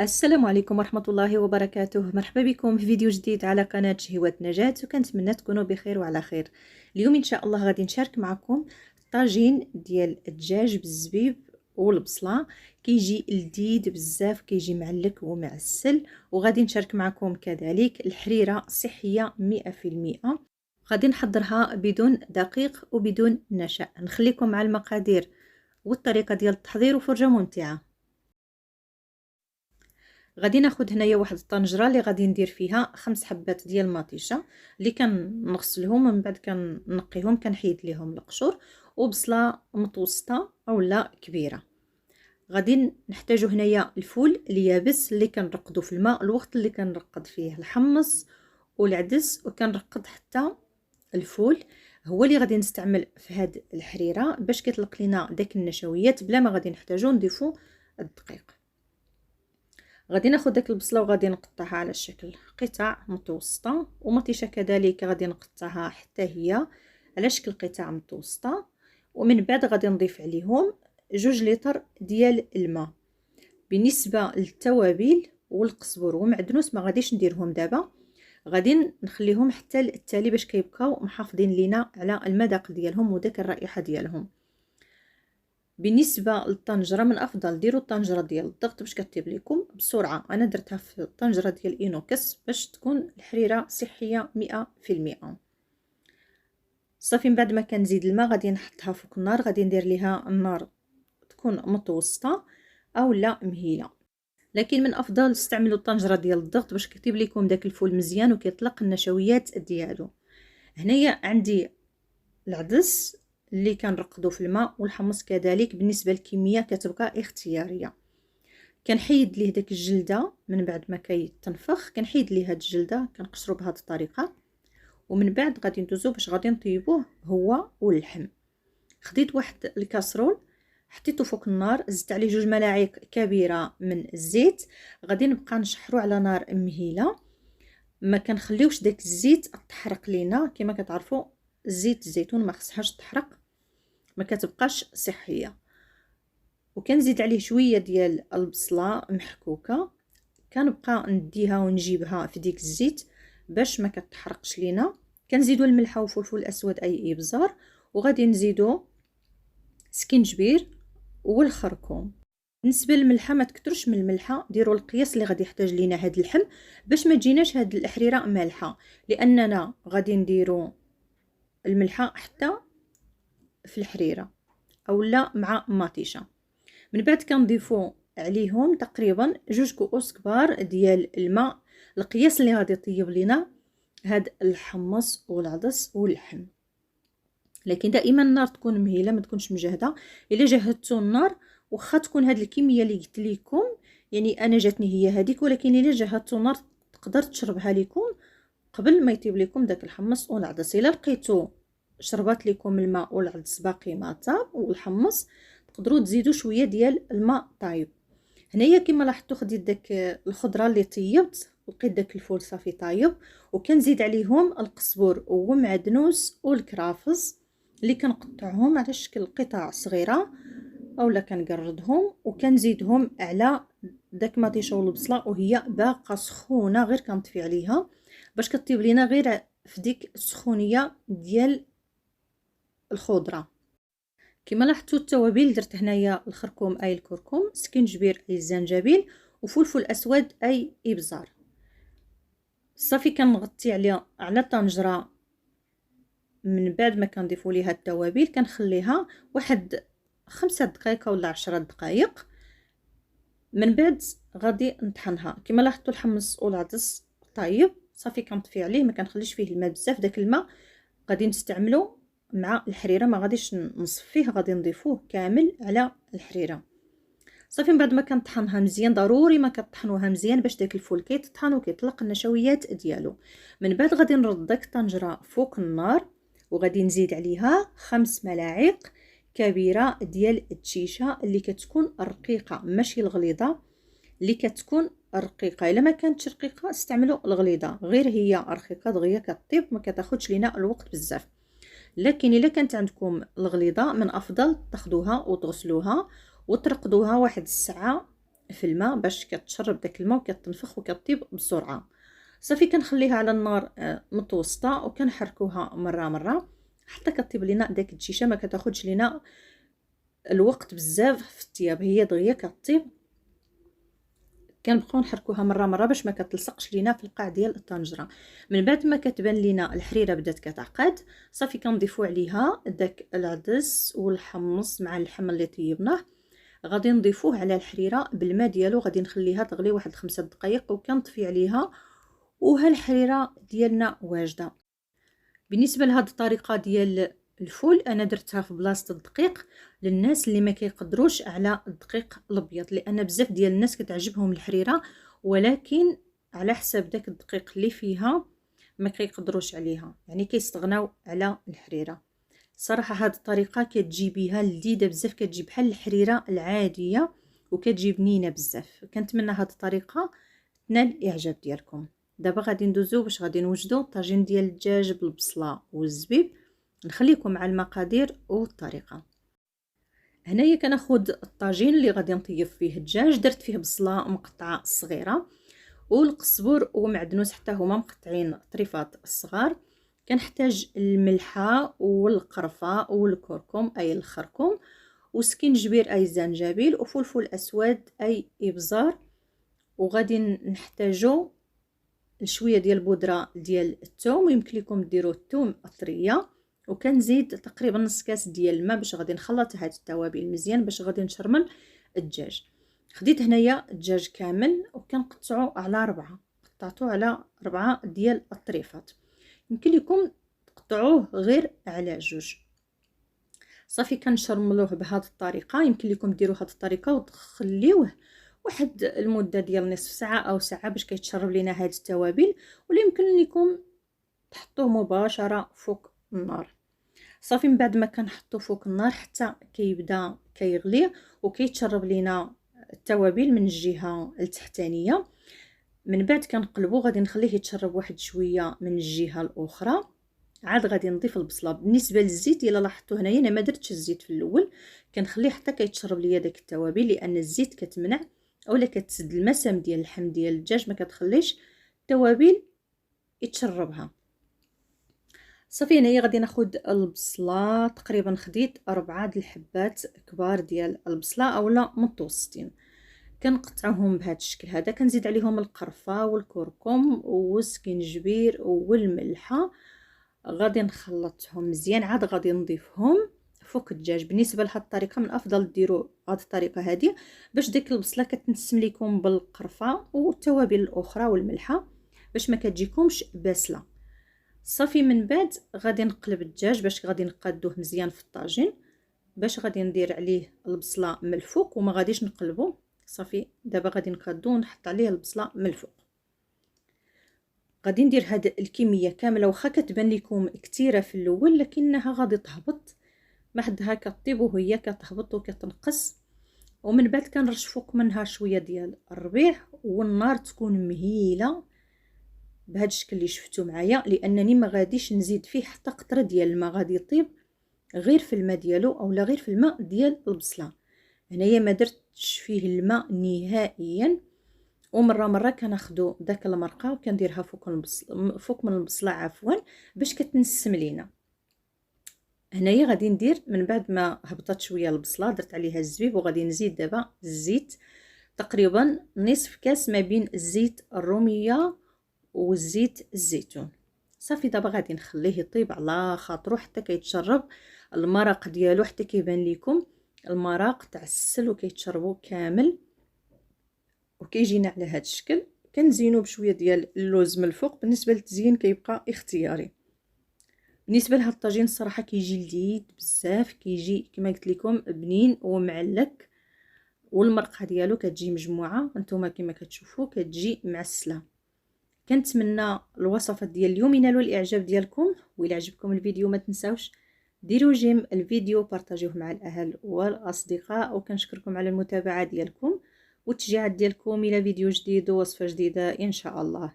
السلام عليكم ورحمة الله وبركاته. مرحبا بكم في فيديو جديد على قناة شهوات نجاة، وكنتمنى تكونوا بخير وعلى خير. اليوم ان شاء الله غادي نشارك معكم طاجين ديال الدجاج بالزبيب والبصله. كيجي لذيذ بزاف، كيجي معلك ومعسل. وغادي نشارك معكم كذلك الحريرة صحية 100%. غادي نحضرها بدون دقيق وبدون نشا. نخليكم مع المقادير والطريقة ديال التحضير وفرجة ممتعة. غادي ناخد هنايا واحد الطنجره اللي غادي ندير فيها 5 حبات ديال المطيشه اللي كنغسلهم ومن بعد كنقيهم كنحيد ليهم القشور، وبصله متوسطه اولا كبيره. غادي نحتاجو هنايا الفول اليابس اللي كنرقدو في الماء الوقت اللي كنرقد فيه الحمص والعدس، وكنرقد حتى الفول هو اللي غادي نستعمل في هاد الحريره باش كيطلق لينا داك النشويات بلا ما غادي نحتاجو نضيفو الدقيق. غادي ناخذ داك البصله وغادي نقطعها على شكل قطع متوسطه، ومطيشه كذلك غادي نقطعها حتى هي على شكل قطع متوسطه. ومن بعد غادي نضيف عليهم 2 لتر ديال الماء. بالنسبه للتوابل والقزبر ومعدنوس ما غاديش نديرهم دابا، غادي نخليهم حتى التالي باش كيبقاو محافظين لينا على المذاق ديالهم وداك الرائحه ديالهم. بالنسبه للطنجره من افضل ديروا الطنجره ديال الضغط باش كطيب لكم بسرعه. انا درتها في الطنجره ديال اينوكس باش تكون الحريره صحيه 100%. صافي من بعد ما كنزيد الماء غادي نحطها فوق النار، غادي ندير ليها النار تكون متوسطه او لا مهيله، لكن من افضل استعملوا الطنجره ديال الضغط باش كيطيب لكم داك الفول مزيان وكيطلق النشويات ديالو. هنايا عندي العدس اللي كنرقدو في الماء والحمص كذلك. بالنسبه للكميه كتبقى اختياريه. كنحيد ليه داك الجلده من بعد ما كيتنفخ، كنحيد ليه هاد الجلده كنقشرو بهذه الطريقه. ومن بعد غادي ندوزو باش غادي نطيبوه هو واللحم. خديت واحد الكاسرول حطيته فوق النار، زدت عليه 2 ملاعق كبيره من الزيت. غادي نبقى نشحرو على نار مهيله، ما كنخليوش داك الزيت تحرق لينا. كما كتعرفوا زيت الزيتون ما خصهاش تحرق، ما كتبقاش صحيه. وكنزيد عليه شويه ديال البصله محكوكه، كنبقى نديها ونجيبها في ديك الزيت باش ما كتحرقش لينا. كنزيدو الملحه والفلفل الاسود اي ابزار، وغادي نزيدو سكينجبير والخركوم. بالنسبه للملحه ما تكثرش من الملحه، ديروا القياس اللي غادي يحتاج لينا هاد اللحم باش ما تجيناش هاد الحريره مالحه، لاننا غادي نديروا الملحه حتى في الحريره اولا مع مطيشه. من بعد كنضيفوا عليهم تقريبا 2 كؤوس كبار ديال الماء، القياس اللي غادي يطيب لينا هاد الحمص والعدس واللحم. لكن دائما النار تكون مهيله ما تكونش مجهده. الا جهدتوا النار واخا تكون هاد الكميه اللي قلت لكم، يعني انا جاتني هي هذيك، ولكن الا جهدتوا النار تقدر تشربها لكم قبل ما يطيب لكم داك الحمص والعدس. الا لقيتوا شربات لكم الماء والعدس باقي ما طاب والحمص، تقدروا تزيدوا شويه ديال الماء طايب. هنايا كما لاحظتوا خديت داك الخضره اللي طيبت، لقيت داك الفول صافي طايب، وكنزيد عليهم القزبر ومعدنوس والكرافس اللي كنقطعهم على شكل قطع صغيره اولا كنقردهم، وكنزيدهم على داك مطيشه والبصله وهي باقه سخونه، غير كنطفي عليها باش كطيب لينا غير في ديك السخونيه ديال الخضره. كما لاحظتوا التوابل درت هنايا الخركوم اي الكركم، سكينجبير اي الزنجبيل، وفلفل اسود اي ابزار. صافي كنغطي على طنجره. من بعد ما كنضيفوا ليها التوابل كنخليها واحد 5 دقائق ولا 10 دقائق. من بعد غادي نطحنها. كما لاحظتوا الحمص والعدس طيب، صافي كنطفي عليه ما كنخليش فيه الماء بزاف. داك الماء غادي نستعملو مع الحريره، ما غاديش نصفيه، غادي نضيفوه كامل على الحريره. صافي من بعد ما كنطحنها مزيان، ضروري ما كطحنوها مزيان باش داك الفول كيتطحن وكيطلق النشويات ديالو. من بعد غادي نرد داك الطنجره فوق النار، وغادي نزيد عليها 5 ملاعق كبيره ديال الدشيشه اللي كتكون رقيقه ماشي الغليظه، اللي كتكون رقيقه. الا ما كانتش رقيقه استعملوا الغليظه، غير هي رقيقه دغيا كطيب ما كتاخذش لينا الوقت بزاف. لكن الا كانت عندكم الغليظه من افضل تاخذوها وتغسلوها وترقدوها واحد الساعه في الماء باش كتشرب داك الماء وكتنفخ وكطيب بسرعه. صافي كنخليها على النار متوسطه وكنحركوها مره حتى كطيب لينا داك الدجيجه. ما كتاخذش لينا الوقت بزاف في الطياب، هي دغيا كطيب. كنبقاو نحركوها مره باش ما كتلصقش لينا في القاع ديال الطنجره. من بعد ما كتبان لينا الحريره بدات كتعقد، صافي كنضيفو عليها داك العدس والحمص مع اللحم اللي طيبناه. غادي نضيفوه على الحريره بالماء ديالو، غادي نخليها تغلي واحد 5 دقائق وكنطفي عليها وها الحريره ديالنا واجده. بالنسبه لهاد الطريقه ديال الفول انا درتها في بلاصه الدقيق للناس اللي ما كيقدروش على الدقيق الابيض، لان بزاف ديال الناس كتعجبهم الحريره ولكن على حساب داك الدقيق اللي فيها ما كيقدروش عليها، يعني كيستغناو على الحريره. صراحه هاد الطريقه كتجي بها لذيذه بزاف، كتجي بحال الحريره العاديه وكتجي بنينه بزاف. كنتمنى هاد الطريقه تنال الاعجاب ديالكم. دابا غادي ندوزو باش غادي نوجدو الطاجين ديال الدجاج بالبصله والزبيب. نخليكم مع المقادير والطريقه. هنايا كناخذ الطاجين اللي غادي نطيب فيه الدجاج، درت فيه بصله مقطعه صغيره والقزبر ومعدنوس حتى هما مقطعين طريفات الصغار. كنحتاج الملحه والقرفه والكركم اي الخركم وسكينجبير اي الزنجبيل وفلفل اسود اي ابزار. وغادي نحتاجو شويه ديال البودره ديال الثوم، ويمكن لكم ديروا الثوم الطريه. وكنزيد تقريبا نص كاس ديال الماء باش غادي نخلط هاد التوابل مزيان باش غادي نشرمل الدجاج. خديت هنايا الدجاج كامل وكنقطعو على 4، قطعته على 4 ديال الطريفات. يمكن لكم تقطعوه غير على 2. صافي كنشرملوه بهذه الطريقه. يمكن لكم ديروا هذه الطريقه وتخليوه واحد المده ديال نصف ساعه او ساعه باش كيتشرب لينا هاد التوابل، ولا يمكن لكم تحطوه مباشره فوق النار. صافي من بعد ما كنحطو فوق النار حتى كيبدا كيغلي وكيتشرب لينا التوابل من الجهه التحتانيه. من بعد كنقلبو، غادي نخليه يتشرب واحد شويه من الجهه الاخرى. عاد غادي نضيف البصله. بالنسبه للزيت الا لاحظتوا هنايا انا ما درتش الزيت في الاول، كنخليه حتى كيتشرب ليا داك التوابل، لان الزيت كتمنع اولا كتسد المسام ديال اللحم ديال الدجاج، ما كتخليش التوابل يتشربها. صافي هنايا غادي ناخذ البصله، تقريبا خديت 4 د الحبات كبار ديال البصله اولا متوسطين، كنقطعوهم بهذا الشكل هذا. كنزيد عليهم القرفه والكركم والسكينجبير والملحه، غادي نخلطهم مزيان. عاد غادي نضيفهم فوق الدجاج. بالنسبه لهاد الطريقه من الافضل ديروا هاد الطريقه هذه باش ديك البصله كتنسم لكم بالقرفه والتوابل الاخرى والملحه باش ما كتجيكمش باسله. صافي من بعد غادي نقلب الدجاج باش غادي نقادوه مزيان في الطاجين، باش غادي ندير عليه البصله من الفوق وما غاديش نقلبو. صافي دابا غادي نقادو ونحط عليه البصله من الفوق. غادي ندير هاد الكميه كامله، واخا كتبان لكم كثيره في الاول لكنها غادي تهبط ما حدها كطيب وهي كتهبط وكتنقص. ومن بعد كنرش فوق منها شويه ديال الربيع والنار تكون مهيله بهذا الشكل اللي شفتوا معايا، لانني ما غاديش نزيد فيه حتى قطره ديال الماء، غادي يطيب غير في الماء ديالو اولا غير في الماء ديال البصله. هنايا ما درتش فيه الماء نهائيا. ومره كناخذوا داك المرقه وكنديرها فوق من البصله عفوا باش كتنسم لينا. هنايا غادي ندير من بعد ما هبطت شويه البصله درت عليها الزبيب، وغادي نزيد دابا الزيت، تقريبا نصف كاس ما بين الزيت الروميه والزيت الزيتون. صافي دابا غادي نخليه يطيب على خاطرو حتى كيتشرب المرق ديالو، حتى كيبان لكم المرق تاع السل وكيتشربوا كامل وكيجينا على هذا الشكل. كنزينو بشويه ديال اللوز من الفوق. بالنسبه للتزيين كيبقى اختياري. بالنسبه لهاد الطاجين الصراحه كيجي لذيذ بزاف، كيجي كما قلت لكم بنين ومعلك، والمرقه ديالو كتجي مجموعه نتوما كما كتشوفوا كتجي معسله. كنتمنى الوصفات ديال اليوم ينالوا الاعجاب ديالكم، والى عجبكم الفيديو ما تنساوش ديروا جيم الفيديو، بارطاجيوه مع الاهل والاصدقاء، وكنشكركم على المتابعه ديالكم والتشجيعات ديالكم الى فيديو جديد ووصفه جديده ان شاء الله.